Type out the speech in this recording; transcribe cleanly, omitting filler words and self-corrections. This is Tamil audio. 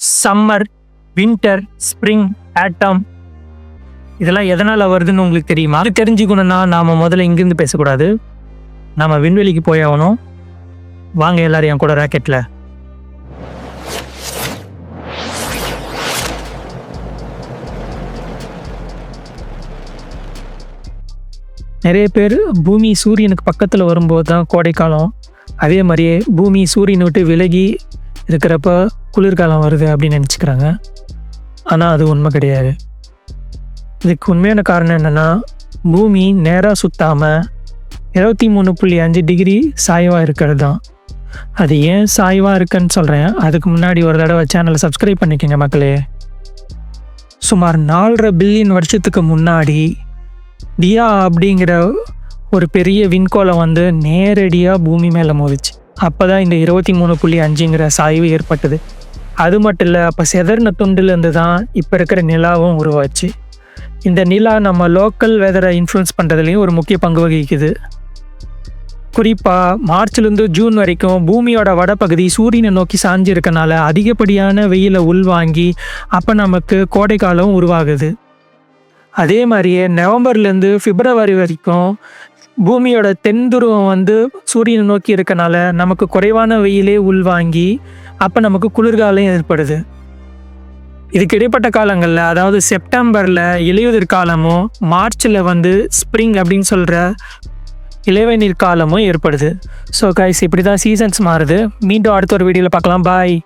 சம்மர், வின்டர், ஸ்ப்ரிங், ஆட்டம் இதெல்லாம் எதனால் வருதுன்னு உங்களுக்கு தெரியுமா? அது தெரிஞ்சுக்கணுன்னா நாம் முதல்ல இங்கேருந்து பேசக்கூடாது, நாம் விண்வெளிக்கு போய் ஆகணும். வாங்க எல்லாரும் என் கூட ராக்கெட்டில். நிறைய பேர் பூமி சூரியனுக்கு பக்கத்தில் வரும்போது தான் கோடைக்காலம், அதே மாதிரியே பூமி சூரியனை விட்டு விலகி இருக்கிறப்ப குளிர்காலம் வருது அப்படின்னு நினச்சிக்கிறாங்க. ஆனால் அது உண்மை கிடையாது. இதுக்கு உண்மையான காரணம் என்னென்னா, பூமி நேராக சுற்றாமல் 23.5 டிகிரி சாய்வாக இருக்கிறது தான். அது ஏன் சாய்வாக இருக்குன்னு சொல்கிறேன். அதுக்கு முன்னாடி ஒரு தடவை சேனலை சப்ஸ்கிரைப் பண்ணிக்கோங்க மக்களே. சுமார் 4.5 பில்லியன் வருஷத்துக்கு முன்னாடி டியா அப்படிங்கிற ஒரு பெரிய விண்கோளம் வந்து நேரடியாக பூமி மேலே மோதிச்சு. அப்போ தான் இந்த 23.5ங்கிற சாய்வு ஏற்பட்டது. அது மட்டும் இல்லை, அப்போ செதறின துண்டுலேருந்து தான் இப்போ இருக்கிற நிலாவும் உருவாச்சு. இந்த நிலா நம்ம லோக்கல் வெதரை இன்ஃப்ளூயன்ஸ் பண்ணுறதுலேயும் ஒரு முக்கிய பங்கு வகிக்குது. குறிப்பாக மார்ச்லேருந்து ஜூன் வரைக்கும் பூமியோட வடப்பகுதி சூரியனை நோக்கி சாஞ்சு இருக்கனால அதிகப்படியான வெயிலை உள்வாங்கி அப்போ நமக்கு கோடைக்காலம் உருவாகுது. அதே மாதிரியே நவம்பர்லேருந்து பிப்ரவரி வரைக்கும் பூமியோட தென் துருவம் வந்து சூரியனை நோக்கி இருக்கனால நமக்கு குறைவான வெயிலே உள்வாங்கி அப்போ நமக்கு குளிர்காலம் ஏற்படுது. இதுக்கு இடைப்பட்ட காலங்களில், அதாவது செப்டம்பரில் இலையுதிர் காலமும் மார்ச்சில் வந்து ஸ்ப்ரிங் அப்படின்னு சொல்கிற இளைவநீர் காலமும் ஏற்படுது. ஸோ கைஸ், இப்படி தான் சீசன்ஸ் மாறுது. மீண்டும் அடுத்த ஒரு வீடியோவில் பார்க்கலாம். பாய்.